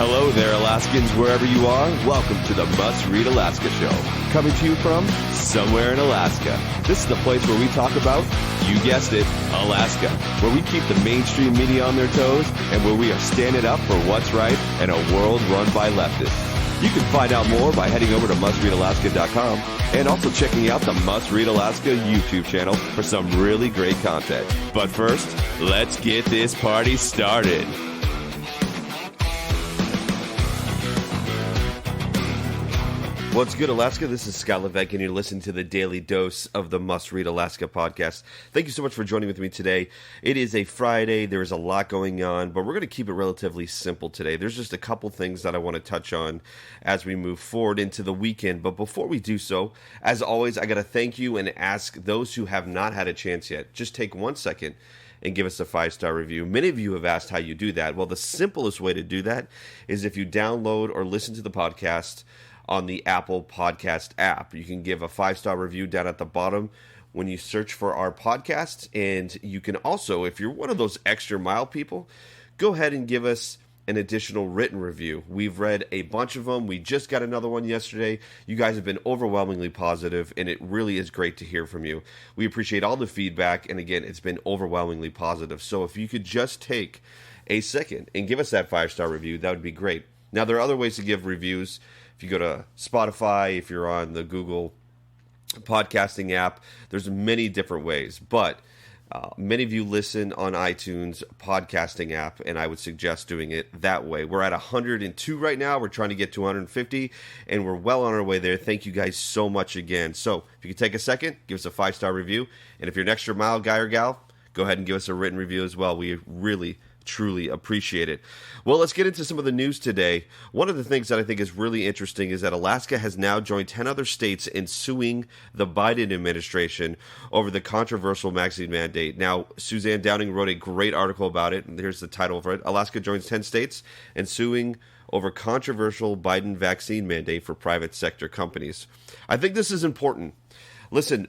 Hello there, Alaskans, wherever you are. Welcome to the Must Read Alaska Show. Coming to you from somewhere in Alaska. This is the place where we talk about, you guessed it, Alaska. Where we keep the mainstream media on their toes and where we are standing up for what's right in a world run by leftists. You can find out more by heading over to mustreadalaska.com and also checking out the Must Read Alaska YouTube channel for some really great content. But first, let's get this party started. What's good, Alaska? This is Scott Levesque, and you're listening to the Daily Dose of the Must Read Alaska podcast. Thank you so much for joining with me today. It is a Friday. There is a lot going on, but we're going to keep it relatively simple today. There's just a couple things that I want to touch on as we move forward into the weekend. But before we do so, as always, I got to thank you and ask those who have not had a chance yet, just take 1 second and give us a 5-star review. Many of you have asked how you do that. Well, the simplest way to do that is if you download or listen to the podcast on the Apple Podcast app. You can give a 5-star review down at the bottom when you search for our podcast. And you can also, if you're one of those extra mile people, go ahead and give us an additional written review. We've read a bunch of them. We just got another one yesterday. You guys have been overwhelmingly positive, and it really is great to hear from you. We appreciate all the feedback, and again, it's been overwhelmingly positive. So if you could just take a second and give us that 5-star review, that would be great. Now, there are other ways to give reviews. If you go to Spotify, if you're on the Google podcasting app, there's many different ways. But many of you listen on iTunes podcasting app, and I would suggest doing it that way. We're at 102 right now. We're trying to get to 150, and we're well on our way there. Thank you guys so much again. So if you could take a second, give us a 5-star review. And if you're an extra mile guy or gal, go ahead and give us a written review as well. We really truly appreciate it. Well, let's get into some of the news today. One of the things that I think is really interesting is that Alaska has now joined 10 other states in suing the Biden administration over the controversial vaccine mandate. Now, Suzanne Downing wrote a great article about it, and here's the title for it. Alaska joins 10 states in suing over controversial Biden vaccine mandate for private sector companies. I think this is important. Listen,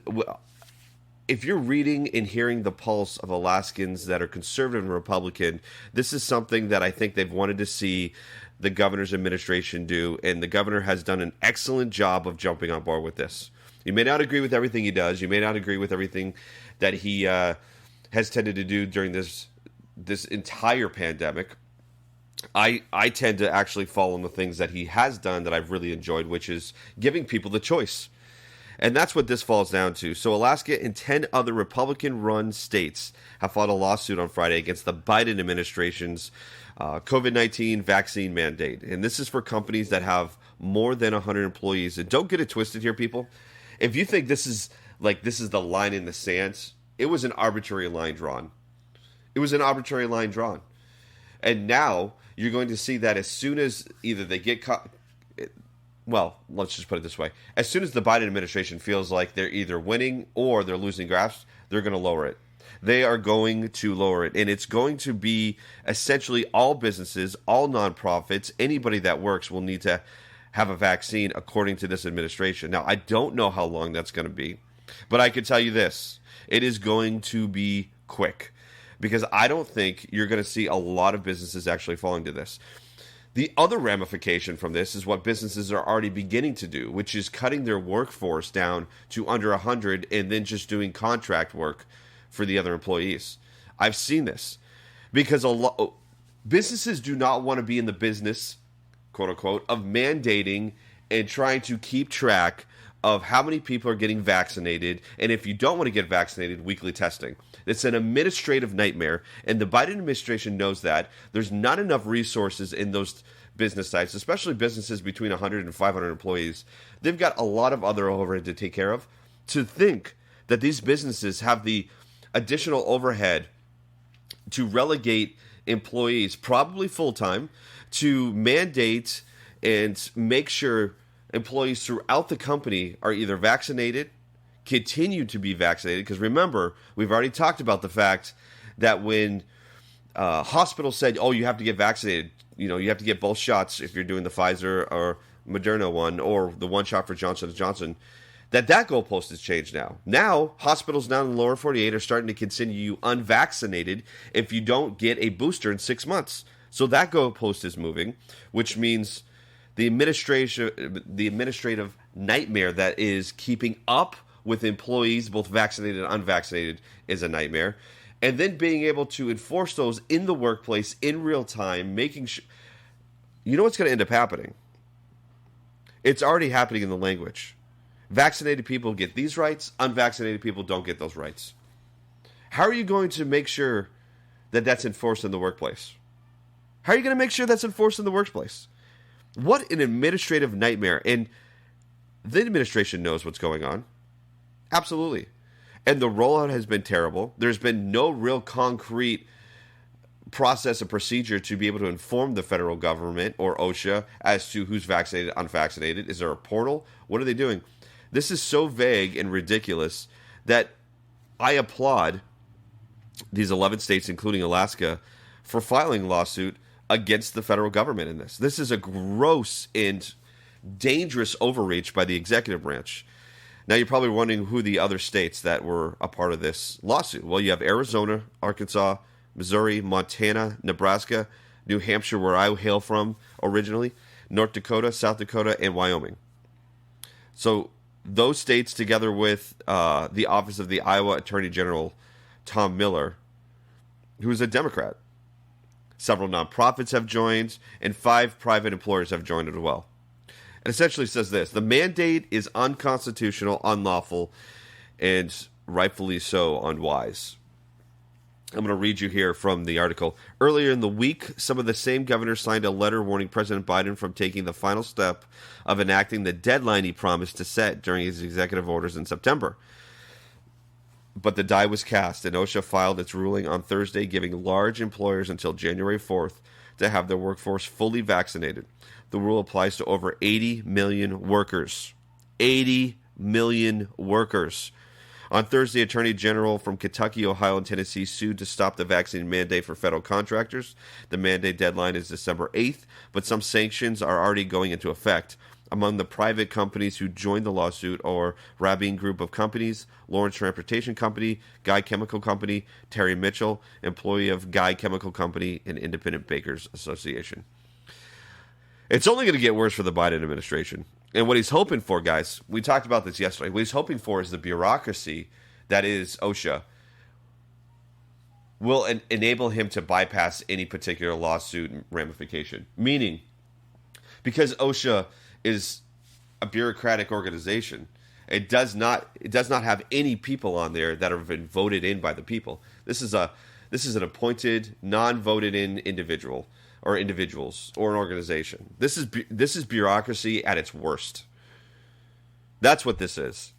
if you're reading and hearing the pulse of Alaskans that are conservative and Republican, this is something that I think they've wanted to see the governor's administration do, and the governor has done an excellent job of jumping on board with this. You may not agree with everything he does. You may not agree with everything that he has tended to do during this entire pandemic. I tend to actually follow the things that he has done that I've really enjoyed, which is giving people the choice. And that's what this falls down to. So Alaska and 10 other Republican-run states have filed a lawsuit on Friday against the Biden administration's COVID-19 vaccine mandate. And this is for companies that have more than 100 employees. And don't get it twisted here, people. If you think this is the line in the sand, it was an arbitrary line drawn. It was an arbitrary line drawn. And now you're going to see that as soon as either they get caught. Well, let's just put it this way. As soon as the Biden administration feels like they're either winning or they're losing grasp, they're going to lower it. They are going to lower it. And it's going to be essentially all businesses, all nonprofits, anybody that works will need to have a vaccine according to this administration. Now, I don't know how long that's going to be, but I can tell you this. It is going to be quick because I don't think you're going to see a lot of businesses actually falling to this. The other ramification from this is what businesses are already beginning to do, which is cutting their workforce down to under 100 and then just doing contract work for the other employees. I've seen this because businesses do not want to be in the business, quote unquote, of mandating and trying to keep track of how many people are getting vaccinated, and if you don't want to get vaccinated, weekly testing. It's an administrative nightmare, and the Biden administration knows that. There's not enough resources in those business sites, especially businesses between 100 and 500 employees. They've got a lot of other overhead to take care of. To think that these businesses have the additional overhead to relegate employees, probably full-time, to mandate and make sure employees throughout the company are either vaccinated, continue to be vaccinated, because remember, we've already talked about the fact that when hospitals said, oh, you have to get vaccinated, you have to get both shots if you're doing the Pfizer or Moderna one, or the one shot for Johnson & Johnson, that goalpost has changed now. Now, hospitals down in the lower 48 are starting to consider you unvaccinated if you don't get a booster in 6 months. So that goalpost is moving, which means the administrative nightmare that is keeping up with employees, both vaccinated and unvaccinated, is a nightmare. And then being able to enforce those in the workplace in real time, making sure. You know what's going to end up happening? It's already happening in the language. Vaccinated people get these rights, unvaccinated people don't get those rights. How are you going to make sure that that's enforced in the workplace? How are you going to make sure that's enforced in the workplace? What an administrative nightmare. And the administration knows what's going on. Absolutely. And the rollout has been terrible. There's been no real concrete process and procedure to be able to inform the federal government or OSHA as to who's vaccinated, unvaccinated. Is there a portal? What are they doing? This is so vague and ridiculous that I applaud these 11 states, including Alaska, for filing a lawsuit against the federal government in this. This is a gross and dangerous overreach by the executive branch. Now, you're probably wondering who the other states that were a part of this lawsuit. Well, you have Arizona, Arkansas, Missouri, Montana, Nebraska, New Hampshire, where I hail from originally, North Dakota, South Dakota, and Wyoming. So those states, together with the office of the Iowa Attorney General, Tom Miller, who is a Democrat. Several nonprofits have joined, and 5 private employers have joined as well. It essentially says this: the mandate is unconstitutional, unlawful, and rightfully so unwise. I'm going to read you here from the article. Earlier in the week, some of the same governors signed a letter warning President Biden from taking the final step of enacting the deadline he promised to set during his executive orders in September. But the die was cast, and OSHA filed its ruling on Thursday, giving large employers until January 4th to have their workforce fully vaccinated. The rule applies to over 80 million workers. 80 million workers. On Thursday, Attorney General from Kentucky, Ohio, and Tennessee sued to stop the vaccine mandate for federal contractors. The mandate deadline is December 8th, but some sanctions are already going into effect. Among the private companies who joined the lawsuit are Rabin Group of Companies, Lawrence Transportation Company, Guy Chemical Company, Terry Mitchell, employee of Guy Chemical Company, and Independent Bakers Association. It's only going to get worse for the Biden administration. And what he's hoping for, guys, we talked about this yesterday, what he's hoping for is the bureaucracy that is OSHA will enable him to bypass any particular lawsuit ramification. Meaning, because OSHA is a bureaucratic organization, it does not have any people on there that have been voted in by the people. This is an appointed, non-voted in individual or individuals or an organization. This is bureaucracy at its worst. That's what this is.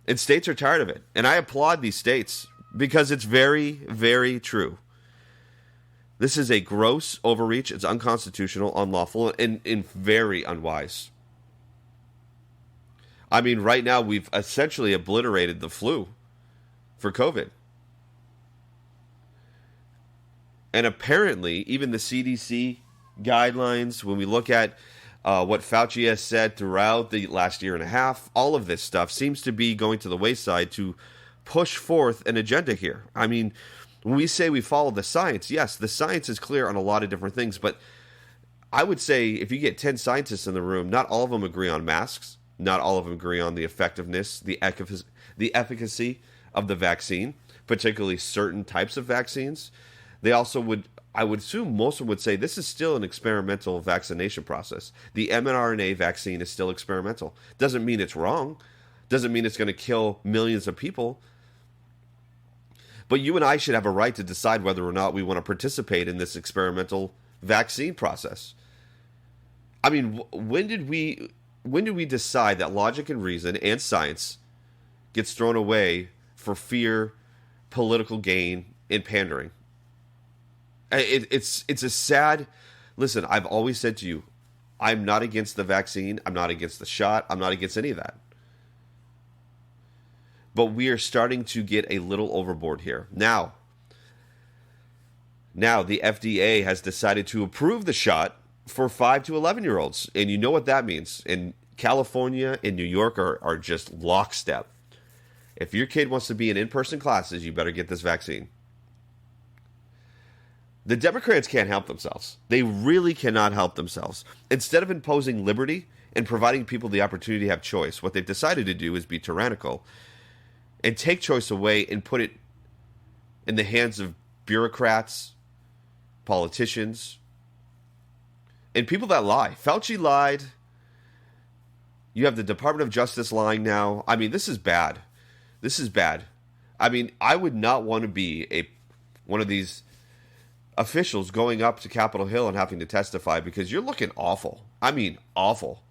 And states are tired of it. And I applaud these states because it's very, very true. This is a gross overreach. It's unconstitutional, unlawful, and very unwise. I mean, right now we've essentially obliterated the flu for COVID. And apparently, even the CDC guidelines, when we look at what Fauci has said throughout the last year and a half, all of this stuff seems to be going to the wayside to push forth an agenda here. I mean, when we say we follow the science, yes, the science is clear on a lot of different things, but I would say if you get 10 scientists in the room, not all of them agree on masks, not all of them agree on the effectiveness, the efficacy of the vaccine, particularly certain types of vaccines. They also I would assume most of them would say this is still an experimental vaccination process. The mRNA vaccine is still experimental. Doesn't mean it's wrong. Doesn't mean it's going to kill millions of people. But you and I should have a right to decide whether or not we want to participate in this experimental vaccine process. I mean, when did we decide that logic and reason and science gets thrown away for fear, political gain, and pandering? It's a sad... Listen, I've always said to you, I'm not against the vaccine. I'm not against the shot. I'm not against any of that. But we are starting to get a little overboard here. Now the FDA has decided to approve the shot for 5 to 11-year-olds. And you know what that means. And California and New York are just lockstep. If your kid wants to be in in-person classes, you better get this vaccine. The Democrats can't help themselves. They really cannot help themselves. Instead of imposing liberty and providing people the opportunity to have choice, what they've decided to do is be tyrannical and take choice away and put it in the hands of bureaucrats, politicians, and people that lie. Fauci lied. You have the Department of Justice lying now. I mean, this is bad. This is bad. I mean, I would not want to be one of these officials going up to Capitol Hill and having to testify because you're looking awful. I mean, awful.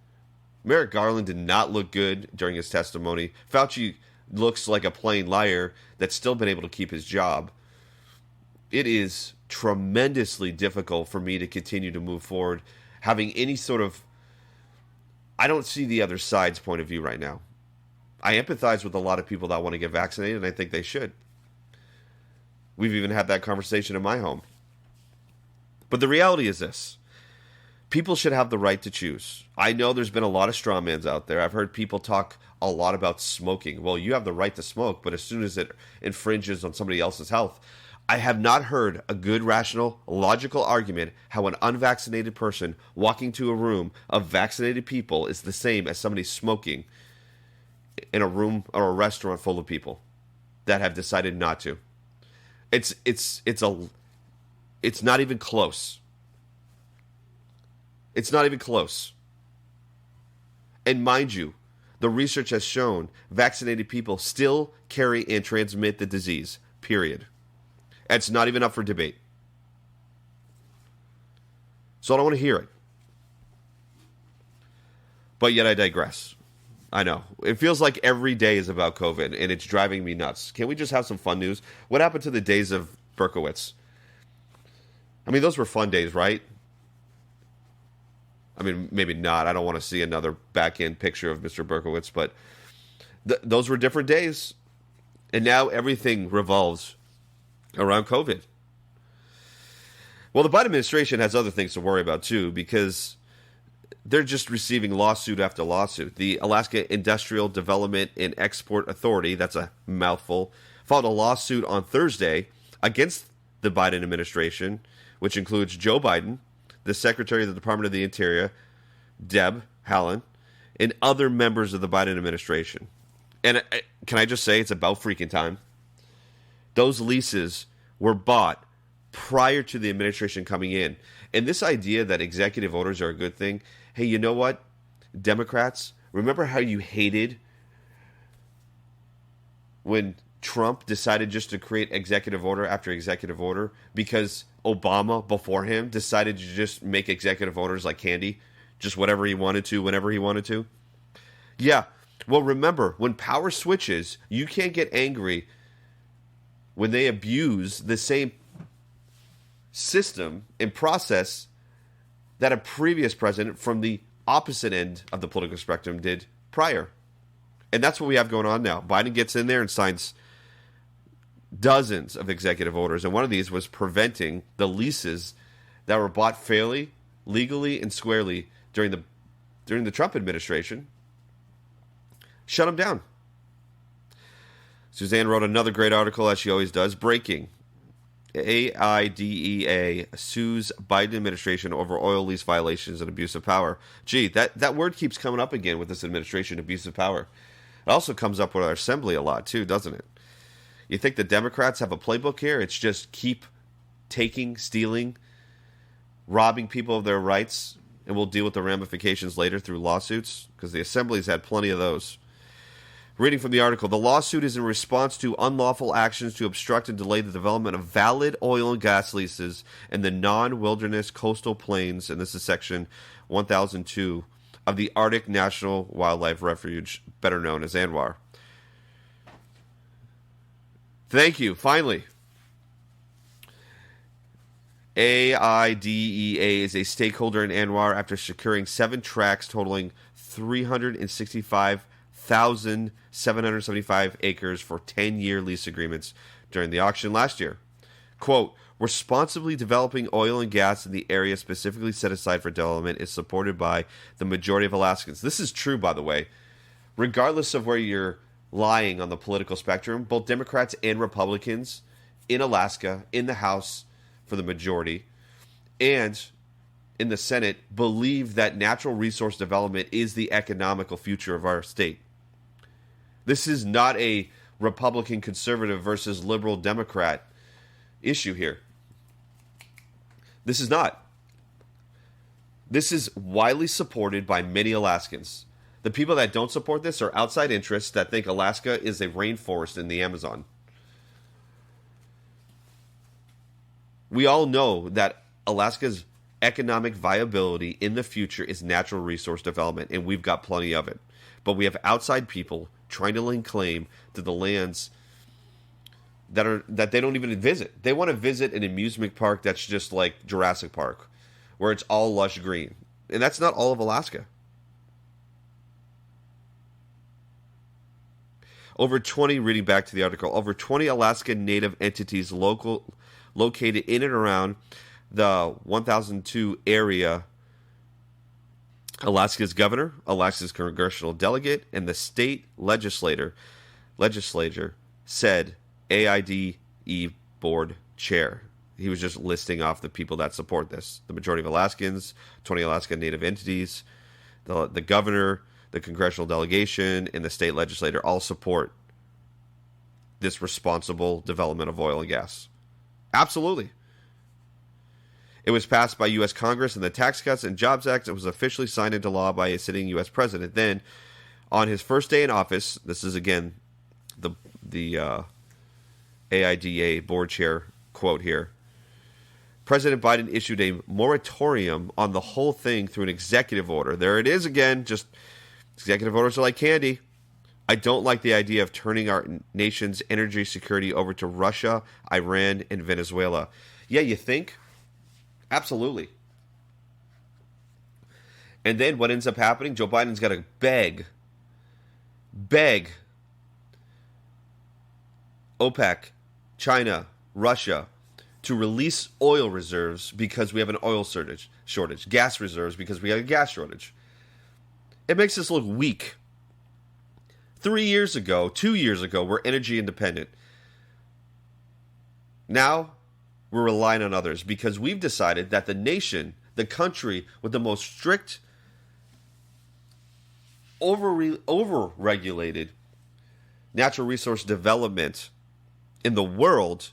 Merrick Garland did not look good during his testimony. Fauci looks like a plain liar that's still been able to keep his job. It is tremendously difficult for me to continue to move forward, having any sort of... I don't see the other side's point of view right now. I empathize with a lot of people that want to get vaccinated, and I think they should. We've even had that conversation in my home. But the reality is this. People should have the right to choose. I know there's been a lot of strawmans out there. I've heard people talk a lot about smoking. Well, you have the right to smoke, but as soon as it infringes on somebody else's health, I have not heard a good, rational, logical argument how an unvaccinated person walking to a room of vaccinated people is the same as somebody smoking in a room or a restaurant full of people that have decided not to. It's not even close. It's not even close. And mind you, the research has shown vaccinated people still carry and transmit the disease, period. It's not even up for debate. So I don't want to hear it. But yet I digress. I know. It feels like every day is about COVID, and it's driving me nuts. Can we just have some fun news? What happened to the days of Berkowitz? I mean, those were fun days, right? I mean, maybe not. I don't want to see another back-end picture of Mr. Berkowitz, but those were different days. And now everything revolves around COVID. Well, the Biden administration has other things to worry about, too, because they're just receiving lawsuit after lawsuit. The Alaska Industrial Development and Export Authority, that's a mouthful, filed a lawsuit on Thursday against the Biden administration, which includes Joe Biden, the Secretary of the Department of the Interior, Deb Haaland, and other members of the Biden administration. And can I just say, it's about freaking time. Those leases were bought prior to the administration coming in. And this idea that executive orders are a good thing, hey, you know what, Democrats, remember how you hated when Trump decided just to create executive order after executive order because Obama before him decided to just make executive orders like candy, just whatever he wanted to, whenever he wanted to? Yeah, well, remember, when power switches, you can't get angry when they abuse the same system and process that a previous president from the opposite end of the political spectrum did prior. And that's what we have going on now. Biden gets in there and signs dozens of executive orders, and one of these was preventing the leases that were bought fairly, legally, and squarely during the Trump administration. Shut them down. Suzanne wrote another great article, as she always does. Breaking. AIDEA sues Biden administration over oil lease violations and abuse of power. Gee, that word keeps coming up again with this administration, abuse of power. It also comes up with our assembly a lot, too, doesn't it? You think the Democrats have a playbook here? It's just keep taking, stealing, robbing people of their rights, and we'll deal with the ramifications later through lawsuits, because the Assembly's had plenty of those. Reading from the article, the lawsuit is in response to unlawful actions to obstruct and delay the development of valid oil and gas leases in the non-wilderness coastal plains, and this is section 1002 of the Arctic National Wildlife Refuge, better known as ANWR. Thank you, finally. AIDEA is a stakeholder in ANWR after securing 7 tracts totaling 365,775 acres for 10-year lease agreements during the auction last year. Quote, responsibly developing oil and gas in the area specifically set aside for development is supported by the majority of Alaskans. This is true, by the way. Regardless of where you're lying on the political spectrum, both Democrats and Republicans in Alaska, in the House, for the majority, and in the Senate believe that natural resource development is the economical future of our state. This is not a Republican conservative versus liberal Democrat issue here. This is not. This is widely supported by many Alaskans. The people that don't support this are outside interests that think Alaska is a rainforest in the Amazon. We all know that Alaska's economic viability in the future is natural resource development, and we've got plenty of it. But we have outside people trying to lay claim to the lands that they don't even visit. They want to visit an amusement park that's just like Jurassic Park, where it's all lush green. And that's not all of Alaska. Reading back to the article, over 20 Alaska Native entities located in and around the 1002 area, Alaska's governor, Alaska's congressional delegate, and the state legislature said AIDE board chair. He was just listing off the people that support this. The majority of Alaskans, 20 Alaska Native entities, the governor, the congressional delegation, and the state legislature all support this responsible development of oil and gas. Absolutely. It was passed by U.S. Congress in the Tax Cuts and Jobs Act. It was officially signed into law by a sitting U.S. president. Then, on his first day in office, this is again the AIDA board chair quote here, President Biden issued a moratorium on the whole thing through an executive order. There it is again, just executive orders are like candy. I don't like the idea of turning our nation's energy security over to Russia, Iran, and Venezuela. Yeah, you think? Absolutely. And then what ends up happening? Joe Biden's got to beg OPEC, China, Russia to release oil reserves because we have an oil shortage, gas reserves because we have a gas shortage. It makes us look weak. 2 years ago, we're energy independent. Now, we're relying on others because we've decided that the nation, the country with the most strict, over-regulated natural resource development in the world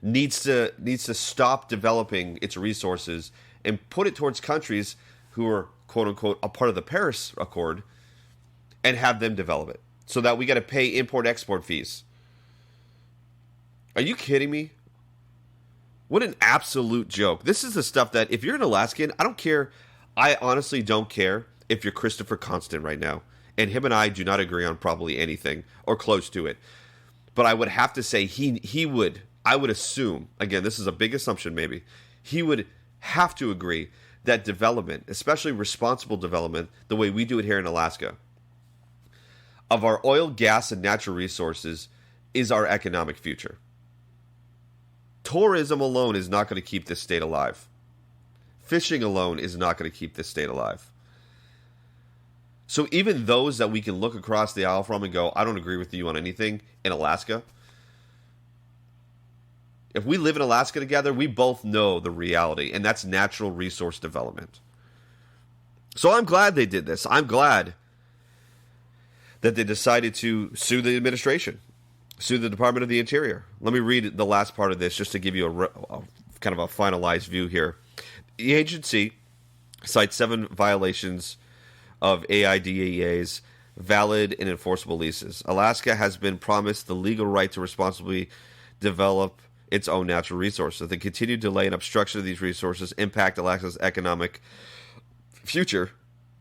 needs to stop developing its resources and put it towards countries who are, quote-unquote, a part of the Paris Accord and have them develop it so that we got to pay import-export fees. Are you kidding me? What an absolute joke. This is the stuff that, if you're an Alaskan, I don't care. I honestly don't care if you're Christopher Constant right now. And him and I do not agree on probably anything or close to it. But I would have to say I would assume, again, this is a big assumption maybe, he would have to agree that development, especially responsible development, the way we do it here in Alaska, of our oil, gas, and natural resources is our economic future. Tourism alone is not going to keep this state alive. Fishing alone is not going to keep this state alive. So even those that we can look across the aisle from and go, I don't agree with you on anything in Alaska. If we live in Alaska together, we both know the reality, and that's natural resource development. So I'm glad they did this. I'm glad that they decided to sue the administration, sue the Department of the Interior. Let me read the last part of this just to give you a kind of a finalized view here. The agency cites 7 violations of AIDEA's valid and enforceable leases. Alaska has been promised the legal right to responsibly develop its own natural resources. The continued delay and obstruction of these resources impact Alaska's economic future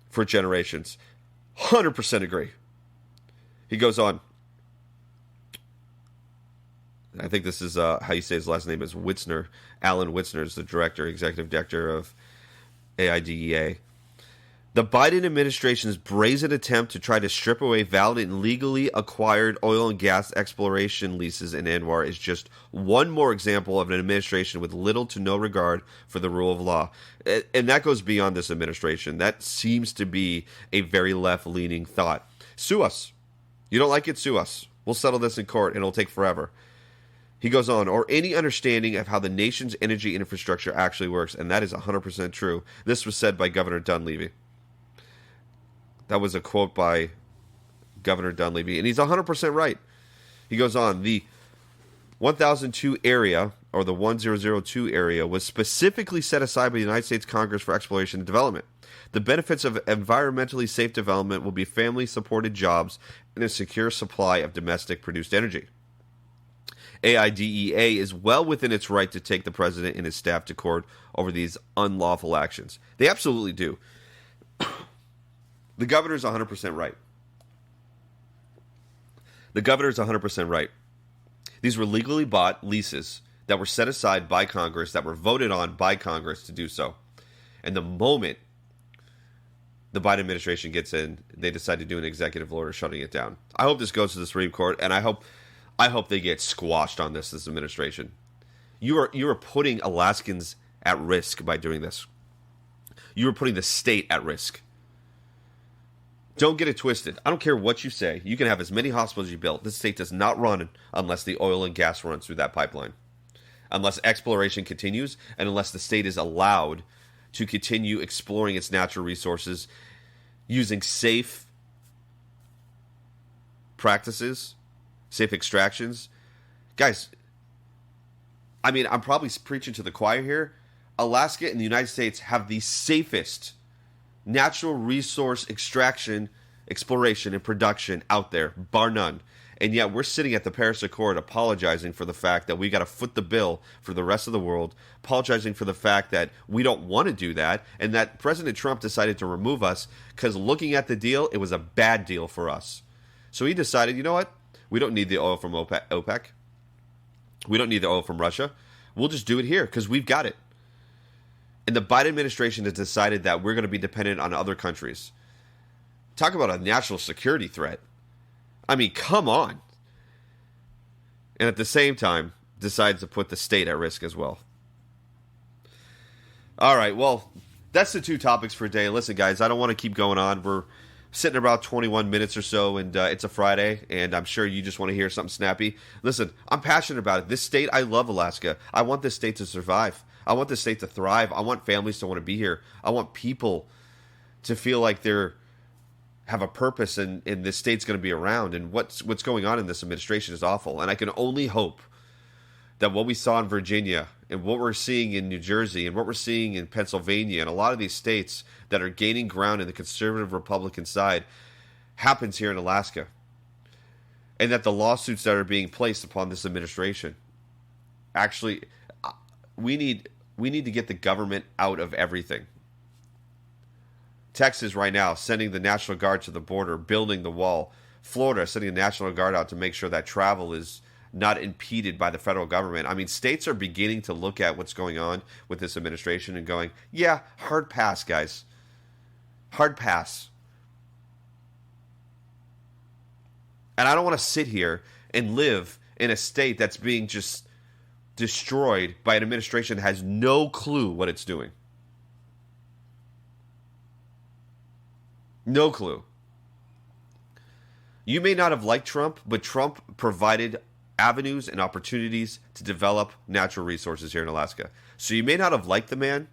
for generations. 100% agree. He goes on. I think this is how you say his last name is Witzner. Alan Witzner is the executive director of AIDEA. The Biden administration's brazen attempt to try to strip away valid and legally acquired oil and gas exploration leases in ANWR is just one more example of an administration with little to no regard for the rule of law. And that goes beyond this administration. That seems to be a very left-leaning thought. Sue us. You don't like it? Sue us. We'll settle this in court, and it'll take forever. He goes on, or any understanding of how the nation's energy infrastructure actually works. And that is 100% true. This was said by Governor Dunleavy. That was a quote by Governor Dunleavy. And he's 100% right. He goes on, the 1002 area, or the 1002 area, was specifically set aside by the United States Congress for exploration and development. The benefits of environmentally safe development will be family-supported jobs and a secure supply of domestic-produced energy. AIDEA is well within its right to take the president and his staff to court over these unlawful actions. They absolutely do. The governor is 100% right. The governor is 100% right. These were legally bought leases that were set aside by Congress, that were voted on by Congress to do so. And the moment the Biden administration gets in, they decide to do an executive order shutting it down. I hope this goes to the Supreme Court, and I hope they get squashed on this administration. You are putting Alaskans at risk by doing this. You are putting the state at risk. Don't get it twisted. I don't care what you say. You can have as many hospitals as you build. This state does not run unless the oil and gas runs through that pipeline. Unless exploration continues, and unless the state is allowed to continue exploring its natural resources using safe practices, safe extractions. Guys, I mean, I'm probably preaching to the choir here. Alaska and the United States have the safest natural resource extraction, exploration, and production out there, bar none. And yet we're sitting at the Paris Accord apologizing for the fact that we got to foot the bill for the rest of the world, apologizing for the fact that we don't want to do that, and that President Trump decided to remove us because looking at the deal, it was a bad deal for us. So he decided, you know what? We don't need the oil from OPEC. We don't need the oil from Russia. We'll just do it here because we've got it. And the Biden administration has decided that we're going to be dependent on other countries. Talk about a national security threat. I mean, come on. And at the same time, decides to put the state at risk as well. All right, well, that's the two topics for today. Listen, guys, I don't want to keep going on. We're sitting about 21 minutes or so, and it's a Friday, and I'm sure you just want to hear something snappy. Listen, I'm passionate about it. This state, I love Alaska. I want this state to survive. I want this state to thrive. I want families to want to be here. I want people to feel like they're have a purpose and this state's going to be around. And what's going on in this administration is awful. And I can only hope that what we saw in Virginia and what we're seeing in New Jersey and what we're seeing in Pennsylvania and a lot of these states that are gaining ground in the conservative Republican side happens here in Alaska. And that the lawsuits that are being placed upon this administration actually, we need to get the government out of everything. Texas right now sending the National Guard to the border, building the wall. Florida sending the National Guard out to make sure that travel is not impeded by the federal government. I mean, states are beginning to look at what's going on with this administration and going, yeah, hard pass, guys. Hard pass. And I don't want to sit here and live in a state that's being just destroyed by an administration that has no clue what it's doing. No clue. You may not have liked Trump, but Trump provided avenues and opportunities to develop natural resources here in Alaska. So you may not have liked the man,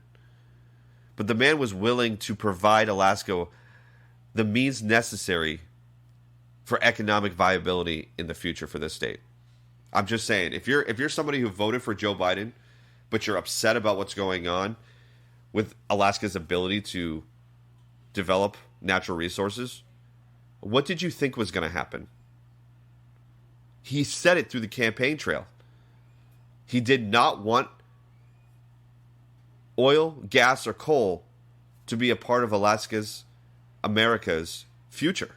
but the man was willing to provide Alaska the means necessary for economic viability in the future for this state. I'm just saying, if you're somebody who voted for Joe Biden, but you're upset about what's going on with Alaska's ability to develop natural resources, what did you think was going to happen? He said it through the campaign trail. He did not want oil, gas, or coal to be a part of America's future.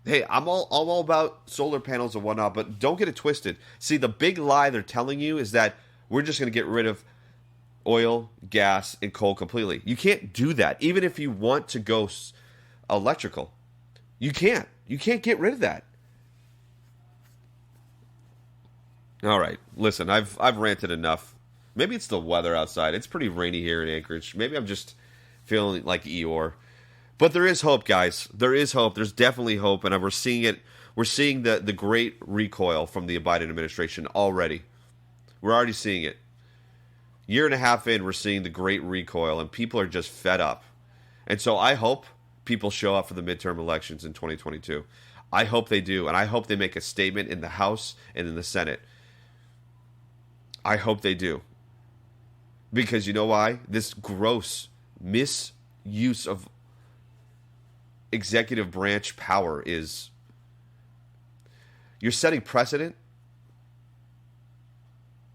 Hey, I'm all about solar panels and whatnot, but don't get it twisted. See, the big lie they're telling you is that we're just going to get rid of oil, gas, and coal completely. You can't do that. Even if you want to go electrical, you can't. You can't get rid of that. All right, listen, I've ranted enough. Maybe it's the weather outside. It's pretty rainy here in Anchorage. Maybe I'm just feeling like Eeyore. But there is hope, guys. There is hope. There's definitely hope, and we're seeing it We're seeing the great recoil from the Biden administration already. We're already seeing it. Year and a half in, we're seeing the great recoil, and people are just fed up. And so I hope people show up for the midterm elections in 2022. I hope they do, and I hope they make a statement in the House and in the Senate. I hope they do. Because you know why? This gross misuse of executive branch power is... You're setting precedent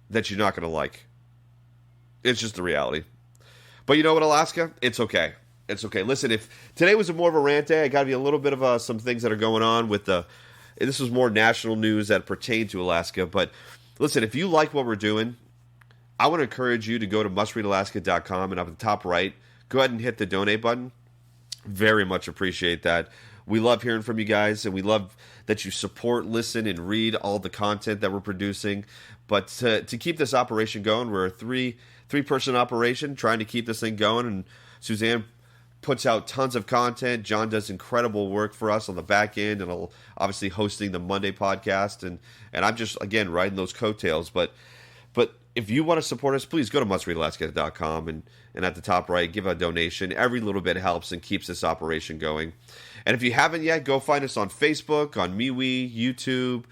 that you're not going to like. It's just the reality. But you know what, Alaska? It's okay. It's okay. Listen, if today was more of a rant day, I got to be a little bit of some things that are going on with the... This was more national news that pertain to Alaska. But listen, if you like what we're doing, I want to encourage you to go to mustreadalaska.com, and up at the top right, go ahead and hit the donate button. Very much appreciate that. We love hearing from you guys, and we love that you support, listen, and read all the content that we're producing. But to keep this operation going, we're a three-person operation trying to keep this thing going, and Suzanne puts out tons of content. John does incredible work for us on the back end, and obviously hosting the Monday podcast, and I'm just, again, riding those coattails. But if you want to support us, please go to mustreadalaska.com, and at the top right, give a donation. Every little bit helps and keeps this operation going. And if you haven't yet, go find us on Facebook, on MeWe, YouTube,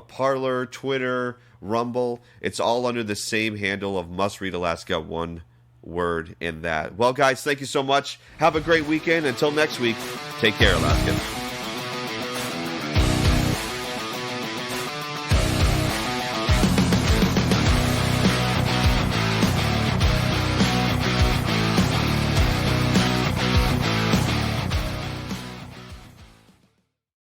Parler, Twitter, Rumble. It's all under the same handle of Must Read Alaska, one word in that. Well, guys, thank you so much. Have a great weekend. Until next week, take care, Alaska.